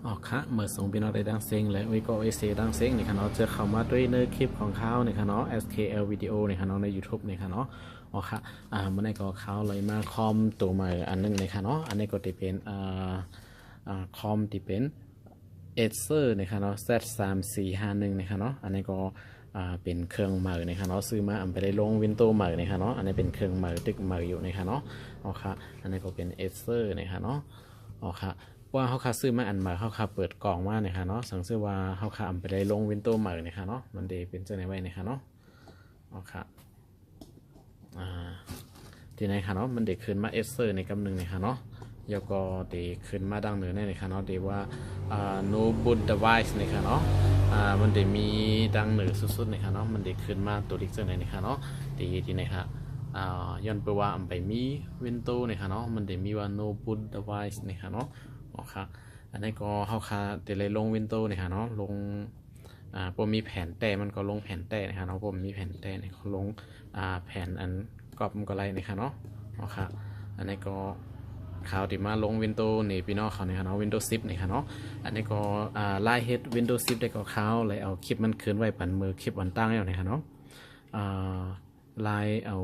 อ๋อค่ะเมื่อส่งพี่น้องได้ดังเซ็งและวิก็เอเซดังเซ็งเนี่ยค่ะเนาะจะเข้ามาด้วยในคลิปของเขาเนี่ยค่ะเนาะ SKL วิดีโอเนี่ยค่ะเนาะใน YouTube เนี่ยค่ะเนาะอ๋อค่ะเมื่อไหร่ก็เขาเลยมาคอมตัวใหม่อันนึงเนี่ยค่ะเนาะอันนี้ก็จะเป็นคอมที่เป็น Acer เนี่ยค่ะเนาะ Z3451เนี่ยค่ะเนาะอันนี้ก็เป็นเครื่องใหม่เนี่ยค่ะเนาะซื้อมาไปได้ลง Windows ใหม่เนี่ยค่ะเนาะอันนี้เป็นเครื่องใหม่ตึกใหม่อยู่เนี่ยค่ะเนาะอ๋อค่ะอันนี้ก็เป็น Acer เนี่ยค่ะเนาะอ๋อค่ะว่าเขาคาซื้อมาอันใหม่เขาคาเปิดกล่องมาเนี่ยค่ะเนาะสังเกตว่าเขาคาไปได้ลง Windows ใหม่เนี่ยค่ะเนาะมันเดเป็นเจ้าไหนไว้เนี่ยค่ะเนาะอ๋อค่ะทีไหนค่ะเนาะมันเด็กขึ้นมาAcerในกำหนึ่งเนี่ยค่ะเนาะแล้วก็เด็กขึ้นมาดังเหนือเนี่ยค่ะเนาะเด็กว่าno boot device เนี่ยค่ะเนาะมันเด็กมีดังเหนือสุดๆเนี่ยค่ะเนาะมันเด็กขึ้นมาตัวเล็กเจ้าไหนเนี่ยค่ะเนาะทีไหนค่ะย้อนไปว่าอันไปมี Windows เนี่ยค่ะเนาะมันเด็กมีว่า no boot device เนี่ยค่ะเนาะอ๋อค่ะอันนี้ก็เขาคาเดี๋ยวเลยลง Windows เนี่ยค่ะเนาะลงผมมีแผนแต่มันก็ลงแผนแต่นะครับเนาะผมมีแผนแต่เนี่ยเขาลงแผนอันกรอบมันก็ไรนะครับเนาะอ๋อค่ะอันนี้ก็ข่าวที่มาลง Windows นี่พี่น้องเขาเนี่ยเนาะ Windows 10นี่ค่ะเนาะอันนี้ก็ไล่เฮ็ด Windows 10ได้ก็ข่าวเลยเอาคลิปมันคืนไว้ปันมือคลิปวันตั้งแล้วนะครับเนาะไล่เอา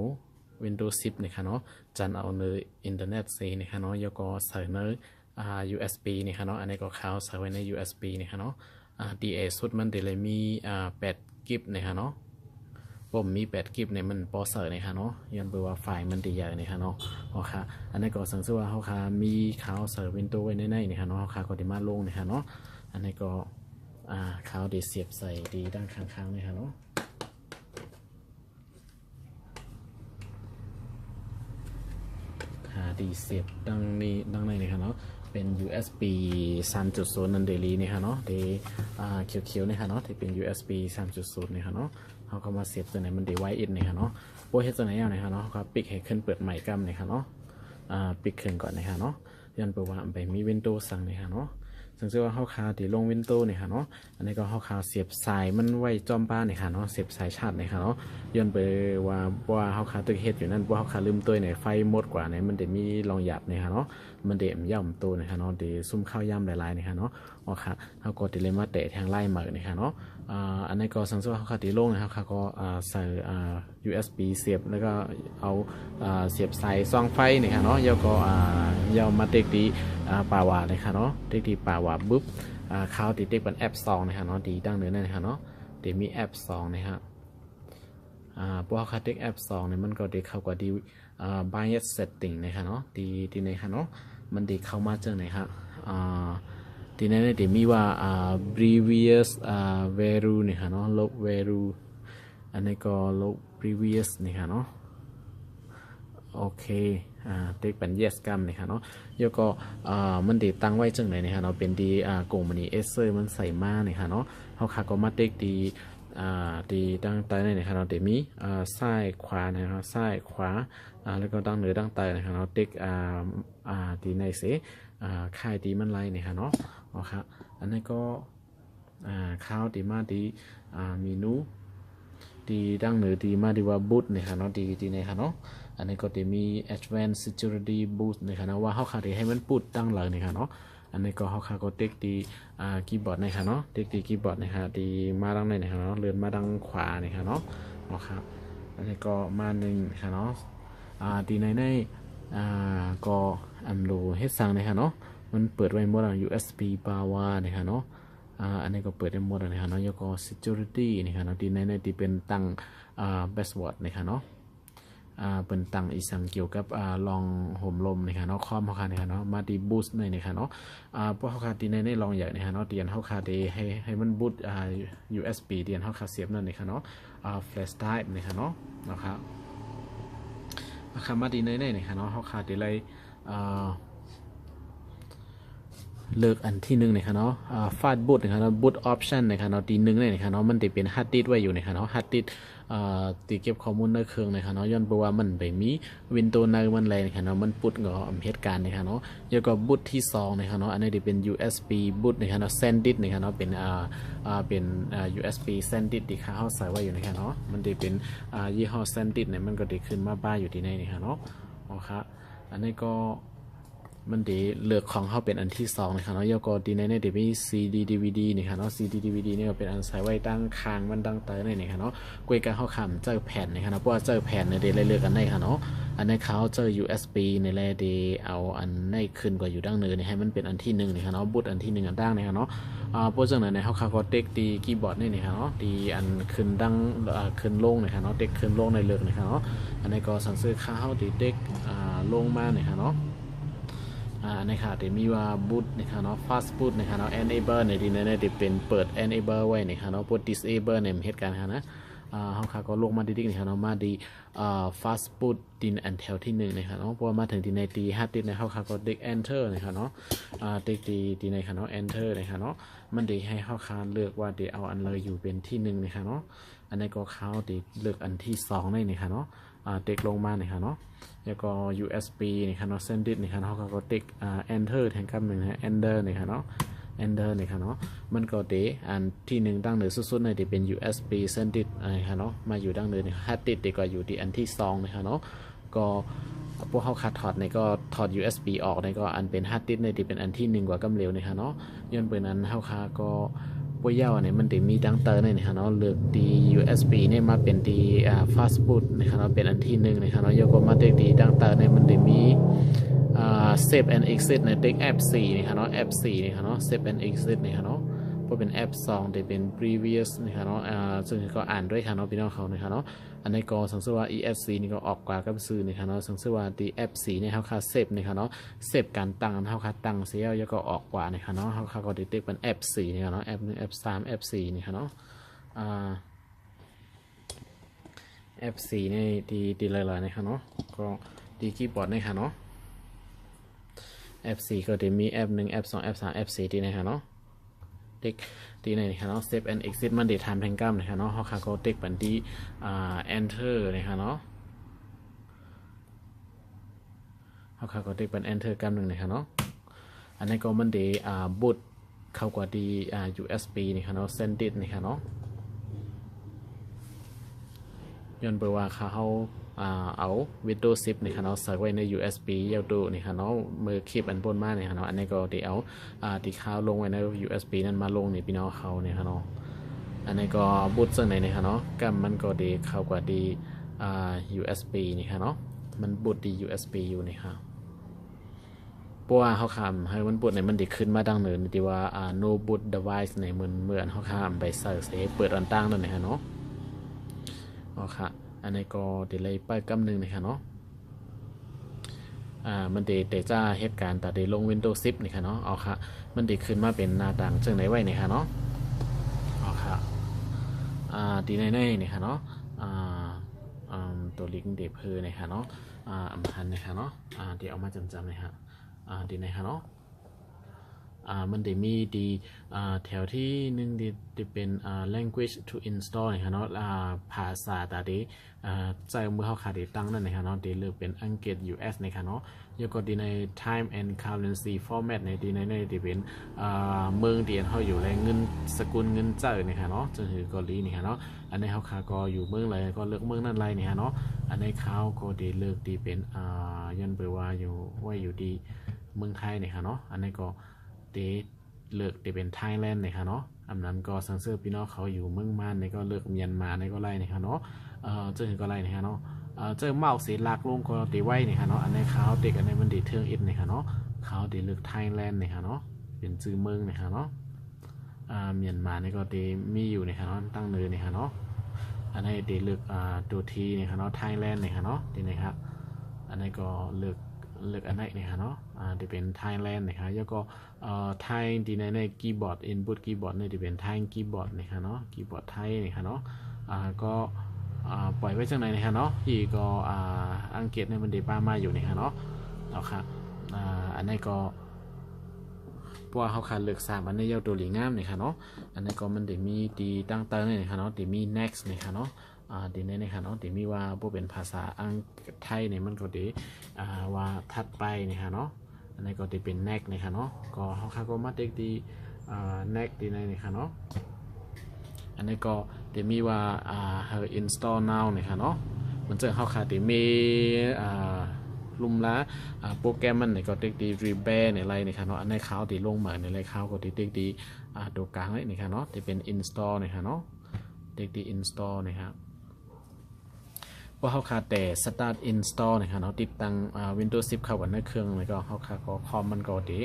Windows 10นี่ค่ะเนาะจันเอาในอินเทอร์เน็ตซีนี่ค่ะเนาะแล้วก็ใส่ในUSB นี่ค่ะเนาะอันนี้ก็ข่าวใส่ไว้ใน USB นี่ค่ะเนาะDA สุดมันเดเลยมี8กิกนี่ค่ะเนาะผมมี8กิกเนี่ยมันพอเสิร์ชนี่ค่ะเนาะยันเบอร์ว่าไฟล์มันดีใหญ่นี่ค่ะเนาะโอเคอันนี้ก็สังเกตว่าเขาค่ะมีข่าวเสิร์ชวินโดว์ไว้ในนี่ค่ะเนาะเขาค่ะก็ได้มาลงนี่ค่ะเนาะอันนี้ก็ข่าวดีเสียบใส่ดีด้านข้างๆนี่ค่ะเนาะดีเสียบดังนี้ดังในนี่ค่ะเนาะเป็น USB 3.0 นั่นเดลีนี่ค่ะเนาะเดเขียวๆนี่ค่ะเนาะที่เป็น USB 3.0นี่ค่ะเนาะเขาก็มาเสียบตัวไหนมันเดไวอินนี่ค่ะเนาะโปรเฮ็ดตัวไหนเอานี่ค่ะเนาะก็ปิกให้ขึ้นเปิดใหม่กัมนี่ค่ะเนาะปิกขึ้นก่อนนี่ค่ะเนาะยันเปิดว่าไปมี Windows สั่งนี่ค่ะเนาะซึ่งว่าเขาคาที่ลง Windows นี่ค่ะเนาะอันนี้ก็เขาคาเสียบสายมันไว้จอมบ้านนี่ค่ะเนาะเสียบสายชาร์จนี่ค่ะเนาะย้อนไปว่าเขาคาตึกเฮ็ดอยู่นั่นว่าเขาคาลืมตัวไหนไฟหมดกว่าไหนมันเดี๋ยวมีรองหยับนี่ค่ะเนาะมันเดี๋ยวย่ำตัวนี่ค่ะเนาะเดี๋ยวซุ่มข้าวย่ำหลายๆนี่ค่ะเนาะอ๋อค่ะเขาก็ติเลยมาเตะทางไล่เหมือนี่ค่ะเนาะอันนี้ก็สังเกตว่าเขาคาตีลงนะครับเขาก็ใส่USB เสียบแล้วก็เอาเสียบสายซองไฟนี่ค่ะเนาะแล้วก็ยาวมาเด็กดีป่าวาเลยค่ะเนาะเด็กดีป่าวาบุ๊บข่าวติดเด็กเป็นแอปซองนะคะเนาะดีดังเนื้อนั่นนะคะเนาะเดี๋ยวมีแอปซองนะครับพวกคัดเด็กแอปซองเนี่ยมันก็เด็กเข้ากว่าดีbias setting นะคะเนาะดีในค่ะเนาะมันเด็กเข้ามาเจอไหนครับทีนั้นเดี๋ยวมีว่าprevious value เนี่ยค่ะเนาะลบ value อันนี้ก็ลบ previous นี่ค่ะเนาะโอเคเด็กเป็น yes กัมนี่ค่ะเนาะแล้วก็มันดีตั้งไว้จังไหนนี่ค่ะเนาะเป็นดีกงมันนี่เอเซอร์มันใส่มานี่ค่ะเนาะเขาขาก็มาเด็กดีตั้งใต้นี่ค่ะเนาะเดี๋ยวมีซ้ายขวานะครับซ้ายขวาแล้วก็ตั้งเหนือตั้งใต้นะครับเนาะเด็กดีในเสค่ายดีมันไล่นี่ค่ะเนาะอ๋อครับอันนี้ก็ข้าวดีมาดีเมนูดีดังเหนือดีมาดีว่าบูทนี่ค่ะเนาะดีในค่ะเนาะอันนี้ก็จะมี advanced security boost นะครับนะว่าเขาขาดให้มันพูดตั้งหลังนะครับเนาะอันนี้ก็เขาขาดก็เต็กดีคีย์บอร์ดนะครับเนาะเต็กดีคีย์บอร์ดนะครับดีมาดังในนะครับเนาะเลื่อนมาดังขวานะครับเนาะนะครับอันนี้ก็มาหนึ่งนะครับเนาะดีในก็อันดูเฮดซังนะครับเนาะมันเปิดไว้หมดแล้ว USB บาวานะครับเนาะอันนี้ก็เปิดได้หมดแล้วนะครับเนาะแล้วก็ security นะครับเนาะดีในที่เป็นตั้งpassword นะครับเนาะเป็นตังอีสังเกี่ยวกับลองห่มลมนะครับเนาะคอมเขาคาเนี่ยเนาะมาดีบูสต์ในนะครับเนาะพวกเขาคาดีในลองใหญ่นะครับเนาะเตียนเขาคาดีให้มันบูสต์USB เตียนเขาคาเสียบนั่นนะครับเนาะflash drive นะครับเนาะนะครับคามาดีในนะครับเนาะเขาคาดีเลยเลือกอันที่หนึ่งนะครับเนาะฟาดบูตนะครับเนาะบูตออปชันนะครับเนาะตีหนึ่งเลยนะครับเนาะมันจะเป็นฮาร์ดดิสก์ไว้อยู่นะครับเนาะฮาร์ดดิสก์ตีเก็บข้อมูลในเครื่องนะครับเนาะย้อนไปว่ามันไปมีวินโดว์ในมันอะไรนะครับเนาะมันปุดก็เหตุการณ์นะครับเนาะแล้วก็บูตที่สองนะครับเนาะอันนี้จะเป็น USB บูตนะครับเนาะเซนดิสนะครับเนาะเป็นUSB เซนดิสที่เขาใส่ไว้อยู่นะครับเนาะมันจะเป็นยี่ห้อเซนดิสเนี่ยมันก็จะขึ้นมาบ้าอยู่ที่ในนะครับเนาะอ๋อครับอันนี้ก็ มันเดเลือกของเขาเป็นอันที่สองนะครับเนาะแล้วก็ดีในเดมี CD DVD นี่ค่ะเนาะ CD DVD นี่ก็เป็นอันใส่ไว้ตั้งคางมันตั้งเตยนี่ค่ะเนาะกวยกันเขาคำเจอแผ่นนี่ค่ะเนาะเพราะว่าเจอแผ่นเนี่ยเดเลือกอันไหนค่ะเนาะอันในเขาเจอ USB ในแลเดเอาอันในขึ้นกว่าอยู่ดั้งเนินนี่ให้มันเป็นอันที่หนึ่งนี่ค่ะเนาะบูตอันที่หนึ่งอันดั้งนี่ค่ะเนาะพวกจังไหนเขาก็เด็กดีคีย์บอร์ดนี่ค่ะเนาะดีอันขึ้นดั้งขึ้นลงนี่ค่ะเนาะเด็กขึ้นลงในเลือกนี่ค่ะเนาะอันในก็สั่งซื้อข้าวดีเด็กลงมานี่ค่ะเนาะนะครับเดี๋ยวมีว่าบูตนะครับเนาะ fast boot นะครับเนาะ enable ในที่นั้นเนี่ยเป็นเปิด enable ไว้นะครับเนาะ put disable ในเหตุการณ์นะเขาค่ะก็ลงมาดิ๊กนะครับเนาะมาดีfast boot ดินอันแถวที่หนึ่งนะครับเนาะพอมาถึงที่ในตีฮัดดินในเขาค่ะก็ดิ๊ก enter นะครับเนาะดิ๊กดีในค่ะเนาะ enter นะครับเนาะมันดีให้เขาค่ะเลือกว่าเดี๋ยวเอาอันเลยอยู่เป็นที่หนึ่งนะครับเนาะอันนี้ก็เขาดีเลือกอันที่สองได้นะครับเนาะเด็กลงมานะครับเนาะแล้วก็ USB นี่ค่ะเนาะ send it นี่ค่ะเนาะเขาก็ติ๊กenter แทนคำหนึ่งนะ enter นี่ค่ะเนาะ enter นี่ค่ะเนาะมันก็เดอันที่หนึ่งดังเหนือสุดๆในที่เป็น USB send it นี่ค่ะเนาะมาอยู่ดังเหนือนี่ hard disk ดีกว่าอยู่ที่อันที่สองนี่ค่ะเนาะก็พวกเขาคัดถอดในก็ถอด USB ออกในก็อันเป็น hard disk ในที่เป็นอันที่หนึ่งกว่ากำเหลวนี่ค่ะเนาะย้อนเปิดนั้นเขาค่ะก็พวกเย้าเนี่ยมันจะมีดังเตอร์เนี่ยนะเนาะเลือกดี USB เนี่ยมาเป็นดีfast boot นะครับเนาะเป็นอันที่หนึ่งนะครับเนาะยกมาเด็กดีดังเตอร์เนี่ยมันจะมีsave and exit ในเด็ก app 4นะครับเนาะ app 4นะครับเนาะ save and exit นะครับเนาะพวกเป็น app 2จะเป็น previous นะครับเนาะซึ่งก็อ่านด้วยค่ะเนาะพี่น้องเขานะครับเนาะอันนี้ก็สังเกตว่า ESC นี่ก็ออกกว่ากับซื้อนะครับเนาะสังเกตว่าดี app 4เนี่ยเขาค่า save นะครับเนาะ save การตั้งเขาค่าตั้งเสียแล้วก็ออกกว่านะครับเนาะเขาค่าก็ดีเด็กเป็น app 4นะครับเนาะ app 1 app 3 app 4นี่ครับเนาะapp 4นี่ดีเลยนะครับเนาะก็ดีคีย์บอร์ดนะครับเนาะF4 ก็จะมี F1 F2 F3 F4 ที่ไหนคะเนาะเด็กที่ไหนคะเนาะ Save and Exit มันได้ทำแพงกล้ามนะคะเนาะเขาค่ะก็เด็กบันที่Enter นะคะเนาะเขาค่ะก็เด็กบัน Enter กล้ามหนึ่งนะคะเนาะอันนี้ก็มันได้บูตเข้ากว่าดีUSB นะคะเนาะ Send it นะคะเนาะย้อนไปว่าเขาเอา Windows 10นี่ค่ะเนาะใส่ไว้ใน USB ยาวดูนี่ค่ะเนาะมือคลิปอันบนมาเนี่ยค่ะเนาะอันนี้ก็เดี๋ยวตีข้าวลงไว้ใน USB นั้นมาลงในพี่น้องเขาเนี่ยค่ะเนาะอันนี้ก็บูตซึ่งไหนเนี่ยค่ะเนาะกัมมันก็ดีเข้ากว่าดีUSB นี่ค่ะเนาะมันบูตดี USB อยู่นี่ค่ะเพราะว่าเขาคำให้มันบูตในมันดีขึ้นมาดังเนินที่ว่าno boot device ในเหมือนเขาคำไปเสิร์ชเปิดอันตั้งนั่นนี่ค่ะเนาะอ๋อค่ะอันนี้ก็ดีเลยไปกำหนึ่งนะคะเนาะมันเดจ้าเหตุการณ์แต่เดลง Windows 10นี่ค่ะเนาะเอาค่ะมันเดขึ้นมาเป็นหน้าต่างจังไหนไว้นี่ค่ะเนาะเอาค่ะดีในนี่ค่ะเนาะตัวลิงก์เดเพอนี่ค่ะเนาะอัมพันนี่ค่ะเนาะเดี๋ยวเอามาจำๆนี่ค่ะดีในค่ะเนาะมันได้มีดีแถวที่หนึ่งดีเป็นlanguage to install นะครับเนาะภาษาตาดีใจเมื่อเขาขาดตั้งนั่นนะครับเนาะดีเลือกเป็นอังกฤษ US นะครับเนาะแล้วก็ดีใน time and currency format ในดีในดีเป็นเมืองเดียนเขาอยู่ในเงินสกุลเงินเจ้านะครับเนาะจนถึงเกาหลีนะครับเนาะอันนี้เขาขาก็อยู่เมืองอะไรก็เลือกเมืองนั่นไรนะครับเนาะอันนี้เขาก็ดีเลือกดีเป็นยันเปว่าอยู่ดีเมืองไทยนะครับเนาะอันนี้ก็เลือกเป็นไทยแลนด์นะครับเนาะอันนั้นก็สังเกตพี่น้องเขาอยู่เมืองมานในก็เลือกเมียนมาในก็ไล่นะครับเนาะเจอก็ไล่นะครับเนาะเจอเมาสีหลักลงก็ตีไว้นะครับเนาะอันนี้เขาเด็กอันนี้มันดีเทิงอินนะครับเนาะเขาดีเลือกไทยแลนด์นะครับเนาะเป็นชื่อเมืองนะครับเนาะเมียนมาในก็ดีมีอยู่นะครับเนาะตั้งเนินนะครับเนาะอันนี้ดีเลือกตัวทีนะครับเนาะไทยแลนด์นะครับเนาะดีนะครับอันนี้ก็เลือกอันไหนนะครับเนาะจะเป็น Thailand นะครับแล้วก็ไทยดีในคีย์บอร์ด input คีย์บอร์ดเนี่ยจะเป็นไทยคีย์บอร์ดนะครับเนาะคีย์บอร์ดไทยนะครับเนาะก็ปล่อยไว้จังไหนนะครับเนาะที่ก็อังกฤษเนี่ยมันได้ป้ามาอยู่นะครับเนาะเอาครับอันนี้ก็เพราะว่าเขาขาดเลือก3อันนี้ยาวตัวหลีงามนะครับเนาะอันนี้ก็มันจะมีดีตั้งเติมนะครับเนาะจะมี next นะครับเนาะดีในนะครับเนาะดีมีว่าพวกเป็นภาษาอังกฤษไทยเนี่ยมันก็ดีว่าถัดไปนะครับเนาะอันนี้ก็จะเป็น next นะครับเนาะก็เขาก็มาเด็กดีnext ดีในนะครับเนาะอันนี้ก็จะมีว่าher install now นะครับเนาะมันจะเขาขาดจะมี ลุมละโปรแกรมมันเนี่ยก็ติ๊กดีรีแบร์ในไรนะครับเนาะอันในเขาที่ลงมาในไรเขาก็ติ๊กดีตัวกลางเลยนะครับเนาะที่เป็น install นะครับเนาะติ๊กดี install นะครับพอเขาขาดแต่ start install นะครับเนาะติดตั้งWindows 10เข้าบนในเครื่องแล้วก็เขาขาดก็คอมมันก็ดี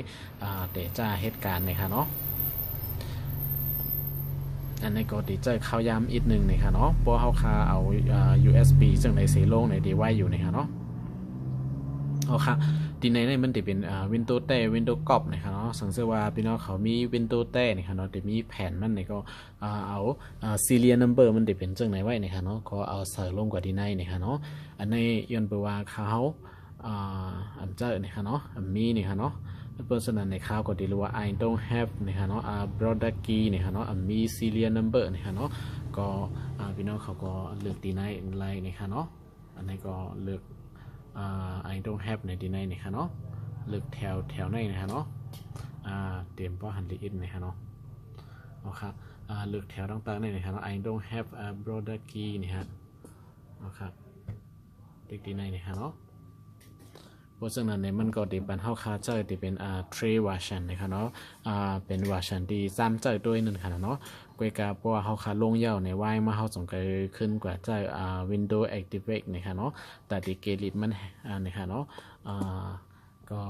แต่จ้าเหตุการณ์นะครับเนาะอันนี้ก็ดีใจเข้าย้ำอีกหนึ่งนะครับเนาะเพราะเขาคาเอาUSB ซึ่งในเซโลงในดีไว้อยู่นะครับเนาะเอาค่ะทีในนี้มันจะเป็นWindows แต่ Windows กรอบนะครับเนาะสังเกตว่าพี่น้องเขามี Windows แต่นะครับเนาะจะมีแผ่นมันเนี่ยก็เอาserial number มันจะเป็นจังไหนไว้นะครับเนาะก็เอาใส่ลงกว่าที่ในนะครับเนาะอันนี้ย้อนไปว่าเขาอันเจอนะครับเนาะมีนะครับเนาะเพราะฉะนั้นในข่าวก็ดีรู้ว่า I don't have นะครับเนาะproduct key นะครับเนาะมี serial number นะครับเนาะก็พี่น้องเขาก็เลือกที่ในไลน์นะครับเนาะอันนี้ก็เลือกI don't have ในที่ในนะครับเนาะเลือกแถวในนะครับเนาะเตรียมป้อหันลีอินนะครับเนาะเอาครับเลือกแถวต่างๆในนะครับเนาะ I don't have a product key นะครับเอาครับเลือกที่ในนะครับเนาะเพราะฉะนั้นเนี่ยมันก็ติดเป็นเข้าคาเจอติดเป็น3 version นะครับเนาะเป็น version ที่ซ้ำเจอด้วยนึงค่ะเนาะกวยกาเพราะว่าเข้าคาลงเย่าในวายมาเข้าสงเกยขึ้นกว่าเจอWindows Activate นะครับเนาะแต่ที่เกลิดมันนะครับเนาะก็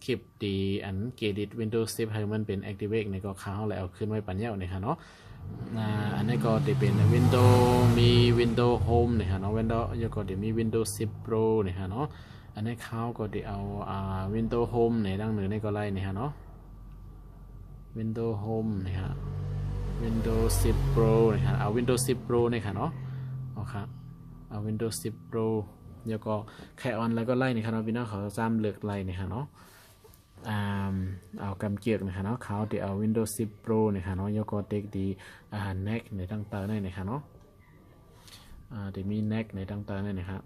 คลิปดีอันเกลิด Windows 10ให้มันเป็น Activate ในก็เข้าแล้วเอาขึ้นไว้ปัญญานะครับเนาะอันนี้ก็จะเป็น Windows มี Windows Home นะครับเนาะ Windows ยังก็จะมี Windows 10 Pro นะครับเนาะอันนี้เขาก็จะเอาWindows Home ในดังเหนือในก็ไล่นี่ฮะเนาะ Windows Home นี่ฮะ Windows 10 Pro นี่ฮะเอา Windows 10 Pro นี่ค่ะเนาะเอาครับเอา Windows 10 Pro แล้วก็แค่ออนแล้วก็ไล่นี่ค่ะเนาะพี่น้องเขาซ้ำเลือกไล่นี่ค่ะเนาะเอากำเกียร์นี่ค่ะเนาะเขาจะเอา Windows 10 Pro นี่ค่ะเนาะแล้วก็เด็กดีneck ในต่างๆนี่ค่ะเนาะจะมี neck ในต่างๆนี่ครับ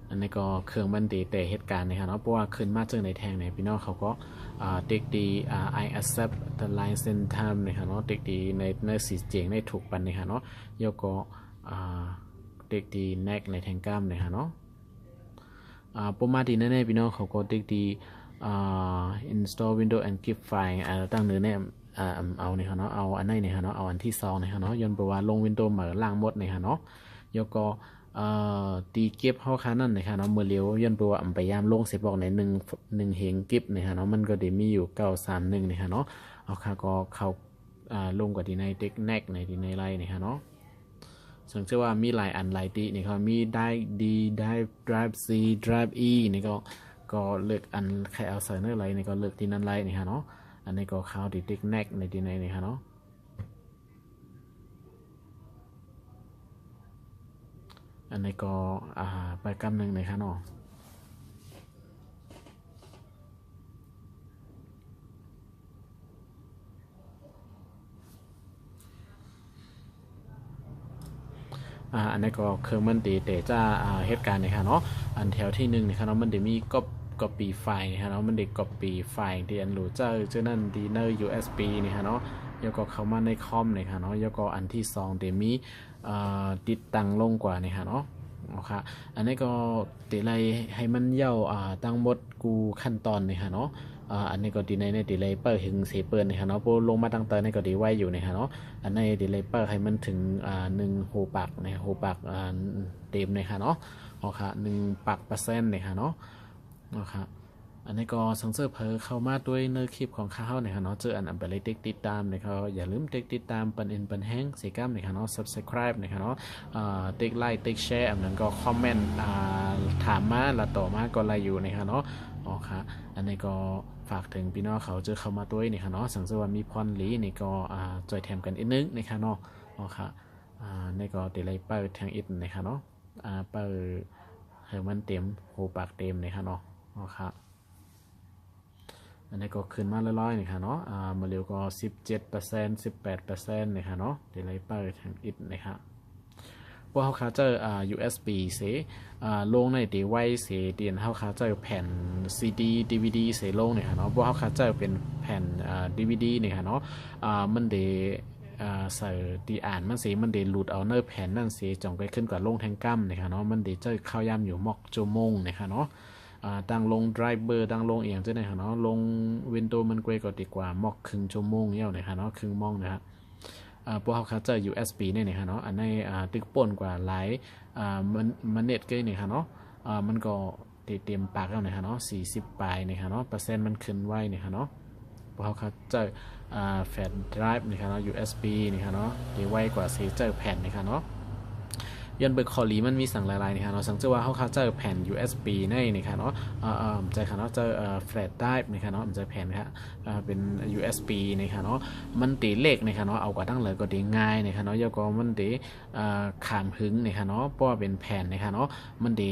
อันนี้ก็เครื่องมันดีแต่เหตุการณ์นะครับเนาะเพราะว่าขึ้นมาเจอในแทงเนี่ยพี่น้องเขาก็เด็กดีI accept the license time นะครับเนาะเด็กดีในสีเจียงในถูกปันนะครับเนาะแล้วก็เด็กดีแนกในแทงกล้ามนะครับเนาะประมาณนี้แน่ๆพี่น้องเขาก็เด็กดีinstall Windows and keep file ตั้งเนื้อเนี่ยเอาเนี่ยครับเนาะเอาอันนี้เนี่ยครับเนาะเอาอันที่2เนี่ยครับเนาะย้อนไปว่าลง Windows เหมือนล่างหมดเนี่ยครับเนาะแล้วก็ตีเก็บเข้าค้านั่นนะคะเนาะเมื่อเลี้ยวย้อนตัวพยายามลงเสียบอกในหนึ่งเหงเก็บนะคะเนาะมันก็ได้มีอยู่931นะคะเนาะเอาค่ะก็เข้าลงกว่าที่ในเด็กแนกในที่ในไลน์นะคะเนาะสังเกตว่ามีหลายอันหลายตีนี่เขามีได้ดีได้ drive C drive E นี่ก็เลือกอันใครเอาใส่ในไลน์นี่ก็เลือกที่นั่นไลน์นะคะเนาะอันนี้ก็เข้าที่เด็กแนกในที่ในนะคะเนาะอันนี้ก็ไปกำหนึ่งเลยค่ะเนาะอันนี้ก็เครื่องมันดีแต่จะเหตุการณ์นะคะเนาะอันแถวที่1นะคะเนาะมันจะมีcopy ไฟล์นะคะเนาะมันได้ copy ไฟล์ที่อันรู้เจอนั่นดีเนอร์ USB นะคะเนาะแล้วก็เข้ามาในคอมนะคะเนาะแล้วก็อันที่2เดี๋ยวมีติดตั้งลงกว่านะคะเนาะค่ะอันนี้ก็ตีไลให้มันเย่าตั้งหมดกูขั้นตอนนะคะเนาะอันนี้ก็ดีในตีไลเปิดถึงเซเปิลนะคะเนาะพอลงมาตั้งแต่ในก็ดีไว้อยู่นะคะเนาะอันนี้ตีไลเปิดให้มันถึง1โฮปักนะโฮปักเต็มนะคะเนาะค่ะ1 ปัก%นะคะเนาะค่ะอันนี้ก็สังเกตเพอเข้ามาด้วยเนื้อคลิปของข้าวนะครับเนาะเจออันไปเลยติดตามนะครับอย่าลืมติดตามปันแห้งเสียก้ามนะครับเนาะ subscribe นะครับเนาะติ๊กไลค์ติ๊กแชร์อันนั้นก็คอมเมนต์ถามมาและต่อมาก็ไลค์อยู่นะครับเนาะค่ะอันนี้ก็ฝากถึงพี่น้องเขาเจอเข้ามาด้วยนี่ค่ะเนาะสังเกตว่ามีพรลีนี่ก็จอยแถมกันอีกนึงนะคะเนาะค่ะนี่ก็ตีไลเปิดทางอิดนะคะเนาะเปิดให้มันเต็มหูปากเต็มนะคะเนาะค่ะอันนี้ก็ขึ้นมาร้อยๆนะคะเนาะมาเร็วก็17% 18%นะคะเนาะเดี๋ยวไล่เปิดทางอิดนะคะพวกเขาคาเจอUSB เสลงในดีไว้เสเดียนเขาคาเจอแผ่น CD DVD เสลงเนี่ยค่ะเนาะพวกเขาคาเจอเป็นแผ่นDVD เนี่ยค่ะเนาะมันเด ใส่ตีอ่านมันสีมันเดหลุดเอาเนื้อแผ่นนั่นสีจ่องไปขึ้นกว่าลงแทงกั้มนะคะเนาะมันเดเจอข้าวยำอยู่มอกโจมงนะคะเนาะดังลงไดรเวอร์ดังลงเอียงเจ้าไหนคะเนาะลงวินโดว์มันเกรก็ดีกว่ามอกครึ่งชั่วโมงเงี้ยนะคะเนาะครึ่งมองนะฮะพวกเขาคัดเจอ USB เนี่ยนะคะเนาะอันนี้ตึกป่นกว่าหลายมันเน็ตเกยเนี่ยค่ะเนาะมันก็เตรียมปากแล้วนะคะเนาะ40 ปลายนะคะเนาะเปอร์เซ็นต์มันขึ้นไว้นะคะเนาะพวกเขาคัดเจอแฟลชไดรฟ์นะคะเนาะ USB นะคะเนาะดีไว้กว่าเซเจอร์แผ่นนะคะเนาะยันเบอร์คอลีมันมีสั่งหลายๆนี่ค่ะเนาะสังเกตว่าเขาเจอแผ่น USB ในนี่ค่ะเนาะใจค่ะเนาะเจอแฟลชไดรฟ์นี่ค่ะเนาะใจแผ่นค่ะเป็น USB นี่ค่ะเนาะมันตีเลขนี่ค่ะเนาะเอากว่าตั้งเลยก็ดีง่ายนี่ค่ะเนาะยก็มันตีขามหึงนี่ค่ะเนาะเพราะว่าเป็นแผ่นนี่ค่ะเนาะมันตี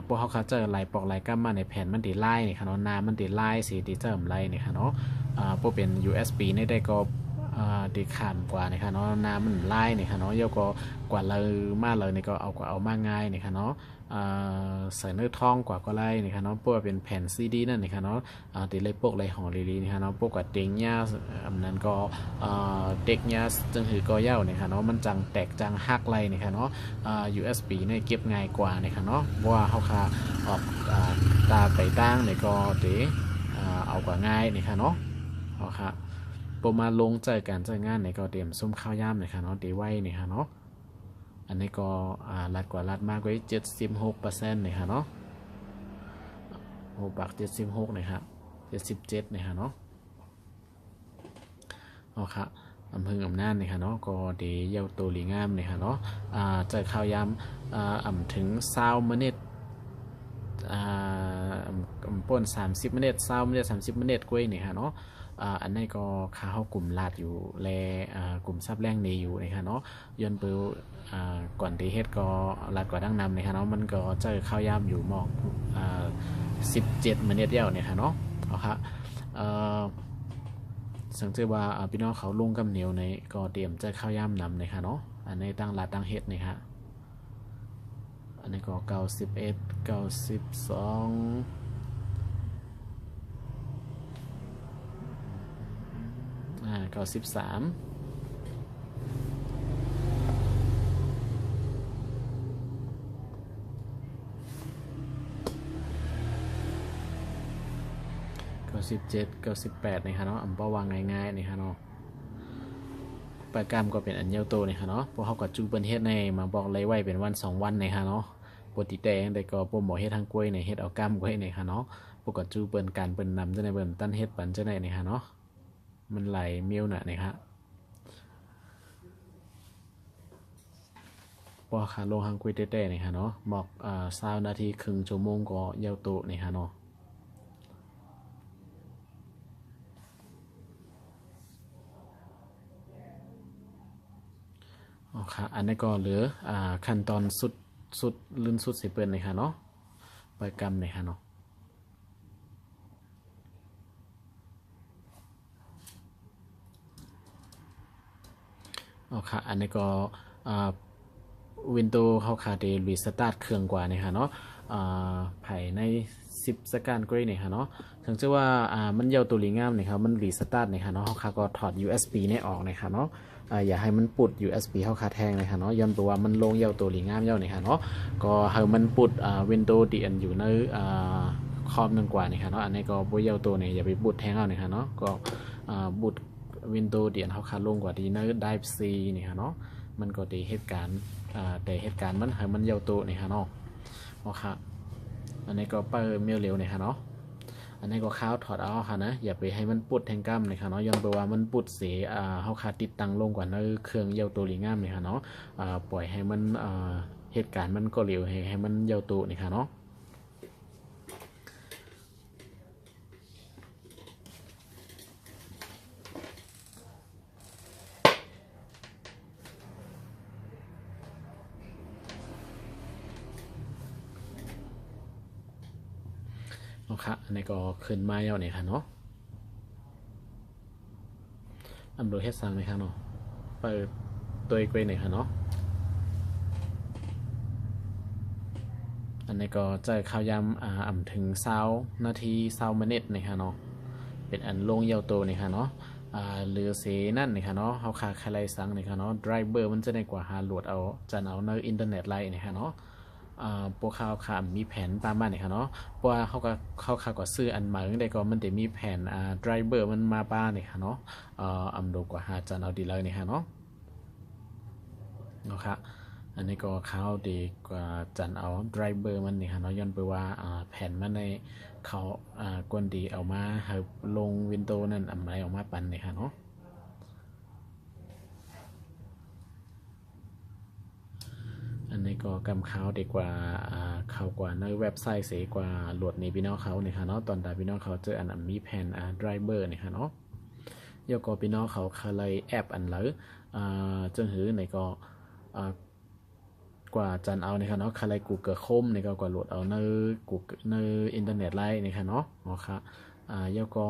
พวกเขาเจอลายปอกลายก้ามมาในแผ่นมันตีไล่นี่ค่ะเนาะน้ำมันตีไล่สีตีเจิมไล่นี่ค่ะเนาะพวกเป็น USB ในได้ก็ดีขามกว่านี่ค่ะเนาะน้ำมันไล่นี่ค่ะเนาะยก็กว่าเลยมากเลยนี่ก็เอามาง่ายนี่ค่ะเนาะใส่เนื้อทองกว่าก็ไล่นี่ค่ะเนาะพวกเป็นแผ่นซีดีนั่นนี่ค่ะเนาะตีเลยพวกเลยห่อลีนี่ค่ะเนาะพวกกับเต็งย่าอันนั้นก็เด็กย่าจึงหือก็เย้านี่ค่ะเนาะมันจังแตกจังหักไล่นี่ค่ะเนาะUSB เนี่ยเก็บง่ายกว่านี่ค่ะเนาะเพราะว่าเขาค่ะออกตาไปตั้งนี่ก็ตีเอากว่าง่ายนี่ค่ะเนาะเอาค่ะปมาลงใจการใจงานในก็เตรียมซุ้มข้าวย่ำนะคะเนาะตีไว้นี่ค่ะเนาะอันนี้ก็รัดกว่ารัดมากไว้76%นะคะเนาะโอ้ปัก76นะครับ77นะคะเนาะเอาค่ะอำเภออำนาจนะคะเนาะก็เดี๋ยวเยาตัวหลีงามนะคะเนาะใจข้าวย่ำถึง20 เมตรป่น30 เมตร20 เมตร30 เมตรกล้วยนี่ค่ะเนาะอันนี้ก็ค้าเข้ากลุ่มลาดอยู่แลกลุ่มซับแรงนี้อยู่นะคะเนาะย้อนเปิลก่อนที่เฮ็ดก็ลาดกว่าดั้งนำนะคะเนาะมันก็เจอข้าวยามอยู่หมอก17 เมตรเดียวเนี่ยค่ะเนาะเอาค่ะสังเกตว่าพี่น้องเขาลงกำเหนียวในก็เตรียมเจอข้าวยามนำนะคะเนาะอันนี้ตั้งลาดตั้งเฮ็ดนี่ค่ะอันนี้ก็91 929397 98นี่ค่ะเนาะเป้าวางง่ายๆนี่ค่ะเนาะปากกามก็เป็นอันเยาโตนี่ค่ะเนาะพวกเขาก็จูเปิ้นเฮ็ดในมาบอกเลยไว้เป็นวัน2 วันนี่ค่ะเนาะปกติแต่งได้ก็โปรโมทเฮ็ดทางกล้วยในเฮ็ดเอาก้ามกล้วยนี่ค่ะเนาะปกติจูเปิ้นการเปิ้นนำจะในเปิ้นตั้นเฮ็ดปันจะในนี่ค่ะเนาะมันไหลมิวน่ะนี่ค่ะพอขาลงทางกล้วยแต่ๆนี่ค่ะเนาะบอก20 นาทีครึ่งชั่วโมงก็เยาโตนี่ค่ะเนาะค่ะอันนี้ก็เหลือขั้นตอนสุดลื่นสุดสิเปิ้นเลยค่ะเนาะปล่อยกรรมเลยค่ะเนาะค่ะอันนี้ก็วินโดว์เขาขาดรีสตาร์ทเครื่องกว่านี่ค่ะเนาะภายใน10 สแกนก็ได้นี่ค่ะเนาะถึงจะว่ามันเยาตัวรีงามนี่ครับมันรีสตาร์ทนี่ค่ะเนาะเขาขาก็ถอด USB นี่ออกนี่ค่ะเนาะอย่าให้มันปุด USB เข้าคาแทงเลยค่ะเนาะย้อนตัวมันลงเยาตัวหลีงามเยาเนี่ยค่ะเนาะก็ให้มันปุดWindows ที่อันอยู่ในคอมนึงกว่านี่ค่ะเนาะอันนี้ก็บ่เยาตัวเนี่ยอย่าไปบุดแทงเอาเนี่ยค่ะเนาะก็บุด Windows ที่อันเข้าคาลงกว่าที่ใน Drive C นี่ค่ะเนาะมันก็ได้เหตุการณ์แต่เหตุการณ์มันให้มันเยาตัวนี่ค่ะเนาะโอเคอันนี้ก็เปิดเมลเร็วเนี่ยค่ะเนาะอันนี้ก็ข้าวถอดเอาค่ะนะอย่าไปให้มันปุดแทงกั้มเลยค่ะเนาะย้อนไปว่ามันปุดเสียเขาขาดติดตั้งลงกว่าในเครื่องเยาตัวหลีงามเลยค่ะเนาะปล่อยให้มันเหตุการณ์มันก็เร็วให้มันเยาตัวนี่ค่ะเนาะค่ะอันนี้ก็ขึ้นมาเยาเนี่ยค่ะเนาะอันโดยเฮ็ดสั่งเลยค่ะเนาะเปิดตัวอีกเว้ยเนี่ยค่ะเนาะอันนี้ก็จะข้าวยำถึง20 นาที20 มินิทนี่ค่ะเนาะเป็นอันลงเยาโตนี่ค่ะเนาะ หรือเสนั่นนะคะเนาะเขาขาใครสั่งนะคะเนาะไดรเวอร์มันจะได้กว่าหาโหลดเอาจะเอาในอินเทอร์เน็ตไลน์นะคะเนาะพวกเขาค่ะมีแผนตามมาเนี่ยค่ะเนาะเพราะว่าเขาก็ซื้ออันใหม่ได้ก็มันจะมีแผนไดรเวอร์มันมาบ้านเนี่ยค่ะเนาะอำดูกว่าหาจะเอาดีเลยเนี่ยค่ะเนาะนะครับอันนี้ก็เขาดีกว่าจันเอาไดรเวอร์มันนี่ค่ะเนาะย้อนไปว่าแผ่นมันในเขากวนดีเอามาให้ลงวินโดว์นั่นอะไรออกมาปั่นนี่ค่ะเนาะอันนี้ก็กำเขาดีกว่าเขากว่าในเว็บไซต์เสียกว่าโหลดในพี่น้องเขาเนี่ยค่ะเนาะตอนใดพี่น้องเขาเจออันมีแผ่นไดรเวอร์เนี่ยค่ะเนาะยกก็พี่น้องเขาเลยแอปอันเลยจึงหือในก็กว่าจันเอาเนี่ยค่ะเนาะคาไลกูเกิลคมเนี่ยก็กว่าโหลดเอาในกูในอินเทอร์เน็ตไลน์เนี่ยค่ะเนาะอ๋อค่ะยกก็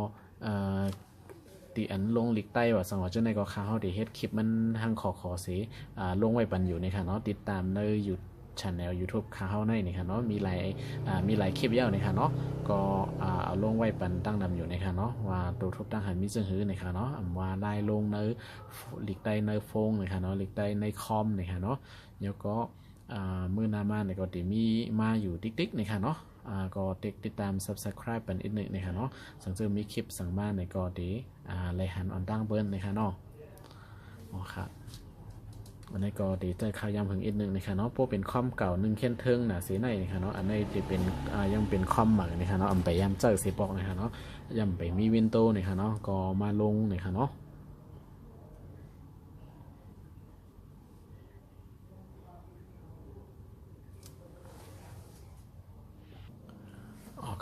ตีอันลงลิกใต้ว่าสังหวะเจ้าในก็ข่าวเขาได้เฮ็ดคลิปมันทางขอสิลงไว้ปันอยู่เนี่ยค่ะเนาะติดตามในยูช anel YouTube ข่าวในนี่ค่ะเนาะมีหลายคลิปยาวนี่ค่ะเนาะก็เอาลงไว้ปันตั้งนำอยู่นี่ค่ะเนาะว่าตัวทุบตั้งหันมีจึงหื้อนี่ค่ะเนาะว่าได้ลงในลิกใต้ในโฟงนี่ค่ะเนาะลิกใต้ในคอมนี่ค่ะเนาะแล้วก็มือนามาเนี่ยก็จะมีมาอยู่ติ๊กๆนี่ค่ะเนาะก็ติดตาม subscribe เป็นอีกหนึ่งนะคะเนาะสังเกตมีคลิปสั่งบ้านในก็ดีไลหันออนตั้งเบิ้ลนะคะเนาะอ๋อครับวันนี้ก็ดีใจข่าวยำถึงอีกหนึ่งนะคะเนาะพวกเป็นคอมเก่า1เข่นเทิงนะสีในนะคะเนาะอันนี้จะเป็นยังเป็นคอมใหม่นะคะเนาะไปยำเจอสีบอกนะคะเนาะยำไปมีวินโดว์นะคะเนาะก็มาลงนะคะเนาะ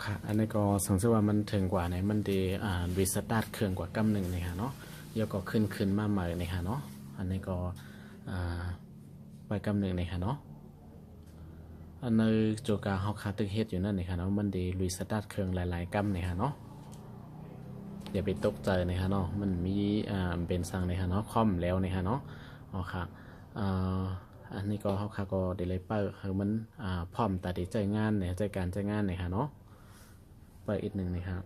ค่ะอันนี้ก็สังเกตว่ามันถึงกว่าไหนมันดีรีสตาร์ทเครื่องกว่ากำหนึ่งนะคะเนาะแล้วก็ขึ้นมาใหม่นะคะเนาะอันนี้ก็ไปกำหนึ่งนะคะเนาะอันในโจกาเฮาคาตึกเฮ็ดอยู่นั่นนะคะเนาะมันดีรีสตาร์ทเครื่องหลายๆกำนะคะเนาะอย่าไปตกใจนะคะเนาะมันมีเป็นสั่งนะคะเนาะคอมแล้วนะคะเนาะอ๋อค่ะอันนี้ก็เฮาคาก็เดลิเวอร์คือมันพร้อมตัดใจงานเนี่ยใจการใจงานนะคะเนาะไปอีกหนึ่งนะครับ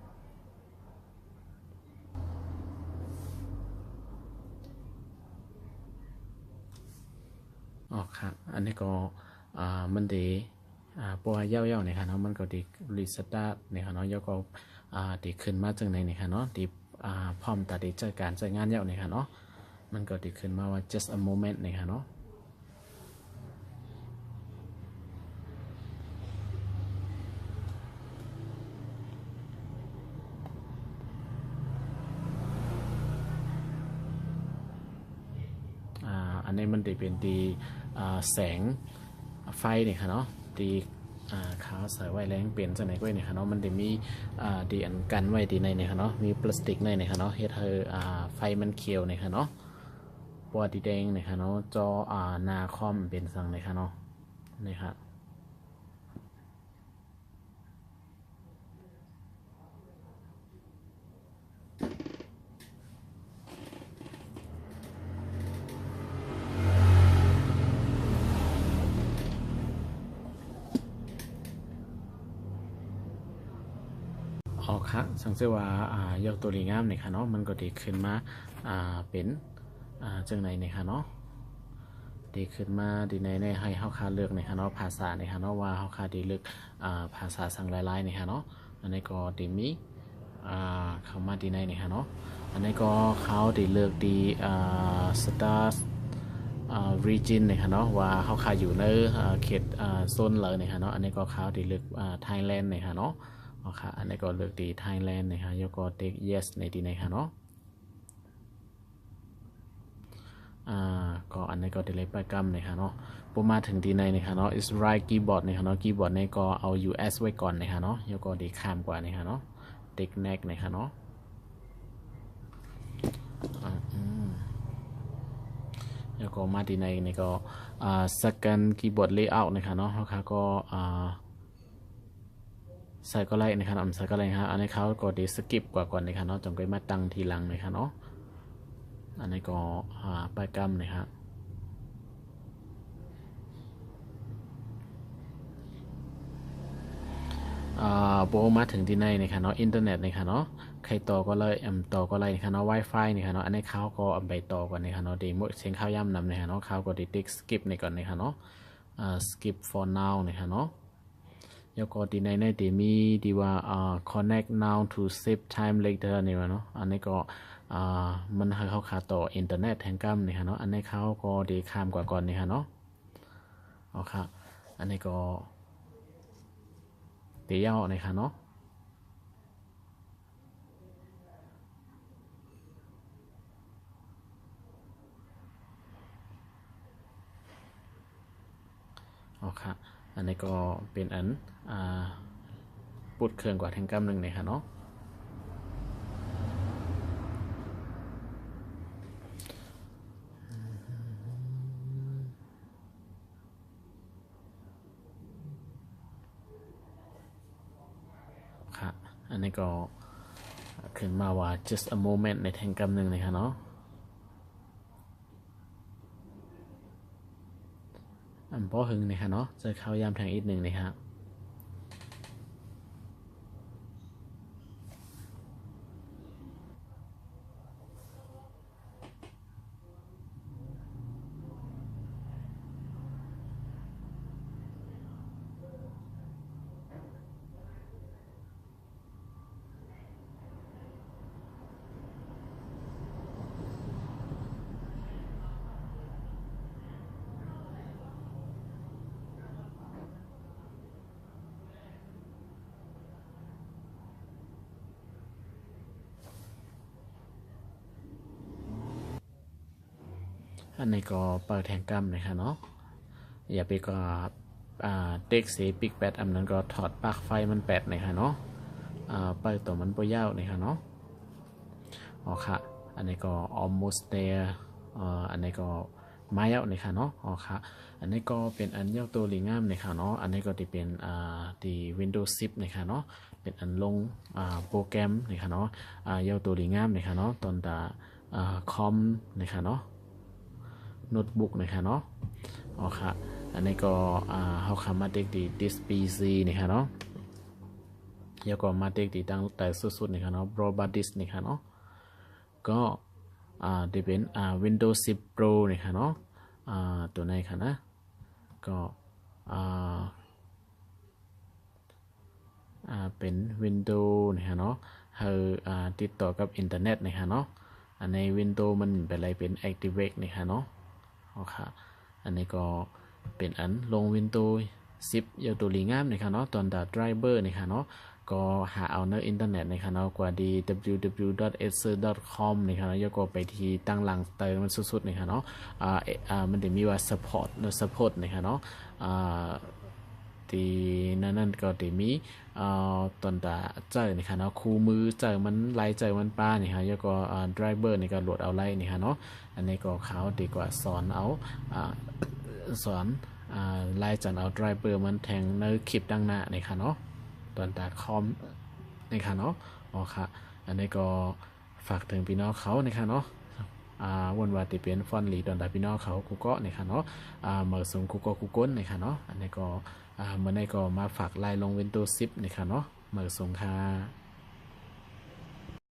อ๋อครับอันนี้ก็มันดีปัวเย่าๆเนี่ยค่ะเนาะมันก็ดีรีสตาร์ทเนี่ยค่ะเนาะแล้วก็ดีขึ้นมาจังในเนี่ยค่ะเนาะดีพร้อมตัดใจการใจงานเย่าเนี่ยค่ะเนาะมันก็ดีขึ้นมาว่า just a moment เนี่ยค่ะเนาะอันนี้มันจะเป็นดีแสงไฟเนี่ยค่ะเนาะดีขาวใส่ไว้แรงเปลี่ยนจากไหนก็เนี่ยค่ะเนาะมันจะมีดีอันกันไว้ดีในเนี่ยค่ะเนาะมีพลาสติกในเนี่ยค่ะเนาะเฮ็ดให้ไฟมันเขียวเนี่ยค่ะเนาะปวดดีแดงเนี่ยค่ะเนาะจอหน้าคอมเป็นสั่งเนี่ยค่ะเนาะนี่ครับออกค่ะสังเกตว่ายกตัวดีงามเนี่ยค่ะเนาะมันก็ดีขึ้นมาเป็นจังไหนเนี่ยค่ะเนาะดีขึ้นมาดีในให้เฮาคาเลือกเนี่ยค่ะเนาะภาษาเนี่ยค่ะเนาะว่าเฮาคาดีเลือกภาษาสั่งหลายๆเนี่ยค่ะเนาะอันนี้ก็ดีมีเข้ามาดีในเนี่ยค่ะเนาะอันนี้ก็เขาดีเลือกดีสตาร์region เนี่ยค่ะเนาะว่าเขาคาอยู่ในเขตโซนเลยเนี่ยค่ะเนาะอันนี้ก็เขาดีเลือกThailand เนี่ยค่ะเนาะอ๋อค่ะอันนี้ก็เลือกดี Thailand เนี่ยค่ะแล้วก็เทค yes ในดีในค่ะเนาะก็อันนี้ก็ดีเลยไปกรรมเนี่ยค่ะเนาะพอมาถึงดีในเนี่ยค่ะเนาะ is right keyboard เนี่ยค่ะเนาะ keyboard เนี่ยก็เอา US ไว้ก่อนเนี่ยค่ะเนาะแล้วก็ดีข้ามกว่าเนี่ยค่ะเนาะเทค neck เนี่ยค่ะเนาะแล้วก็มาดีในนี่ก็second keyboard layout นะคะเนาะเขาก็ใส่ก็ไล่นะครับใส่ก็ไล่ครับอันนี้เขาก็ดีสกิปกว่าก่อนนะครับเนาะจงไปมาตั้งทีหลังนะครับเนาะอันนี้ก็ไปกรรมนะครับ โปรมาถึงที่ในนะคะเนาะอินเทอร์เน็ตนะคะเนาะใครต่อก็เลยต่อก็เลยนะคะเนาะ Wi-Fi นะคะเนาะอันนี้เขาก็ไปต่อก่อนนะคะเนาะดีหมดเสียงข้าวย่ำนำนะคะเนาะเขาก็ติ๊ก skip ในก่อนนะคะเนาะskip for now นะคะเนาะแล้วก็ที่ในที่มีดีว่าconnect now to save time later นี่วะเนาะอันนี้ก็มันให้เขาขาต่ออินเทอร์เน็ตแทงกัมนะคะเนาะอันนี้เขาก็ดีข้ามกว่าก่อนนะคะเนาะโอเคอันนี้ก็เดี๋ยวนะคะเนาะโอเคอันนี้ก็เป็นอันปุดเครื่องกว่าแทงกัมหนึ่งนะคะเนาะค่ะอันนี้ก็ขึ้นมาว่า just a moment ในแทงกัมหนึ่งนะคะเนาะพอหึงนะคะเนาะจะเข้ายามแทงอีกหนึ่งนะครับอันนี้ก็เปิดแทงกัมนะคะเนาะอย่าไปก็เด็กเสียปิกแปดอันนั้นก็ถอดปลั๊กไฟมันแปดนะคะเนาะเปิดตัวมันปยาวนะคะเนาะอ๋อค่ะอันนี้ก็ almost there อันนี้ก็ไม้เยอะนะคะเนาะอ๋อค่ะอันนี้ก็เป็นอันเยาตัวลิงามนะคะเนาะอันนี้ก็จะเป็นที่ Windows 10นะคะเนาะเป็นอันลงโปรแกรมนะคะเนาะเยาตัวลิงามนะคะเนาะตอนตาคอมนะคะเนาะโน้ตบุ๊กนะคะเนาะอ๋อค่ะอันนี้ก็เขาคำมาเด็กดี this PC นะคะเนาะแล้วก็มาเด็กดีตั้งแต่สุดๆนะคะเนาะ broadband disk นะคะเนาะก็จะเป็นWindows 10 Pro นะคะเนาะตัวไหนคะนะก็เป็น Windows นะคะเนาะให้ติดต่อกับอินเทอร์เน็ตนะคะเนาะอันใน Windows มันเป็นอะไรเป็น Activate นะคะเนาะโอเคอันนี้ก็เป็นอันลง Windows 10เยาตัวลีงามนะคะเนาะตอนดา driver นะคะเนาะก็หาเอาในอินเทอร์เน็ตนะคะเนาะกว่าดี www.acer.com นะคะเนาะแล้วก็ไปที่ตั้งหลังเติมมันสุดๆนะคะเนาะมันจะมีว่า support นะคะเนาะที่นั่นก็จะมีตอนตาเจอนะคะเนาะคู่มือเจอมันไล่เจอมันป้านี่ฮะแล้วก็driver นี่ก็โหลดเอาไล่นี่ฮะเนาะอันนี้ก็เขาดีกว่าสอนเอาสอนไล่จันเอา driver มันแทงในคลิปดังหน้านี่ค่ะเนาะตอนตาคอมนี่ค่ะเนาะอ๋อค่ะอันนี้ก็ฝากถึงพี่น้องเขานี่ค่ะเนาะวันวาติเป็นฟอนหลีตอนตาพี่น้องเขากูก็นี่ค่ะเนาะเมื่อส่งกูก็กูก้นนี่ค่ะเนาะอันนี้ก็เมื่อไหร่ก็มาฝากไล่ลง Windows 10นี่ค่ะเนาะเมื่อส่งค่ะ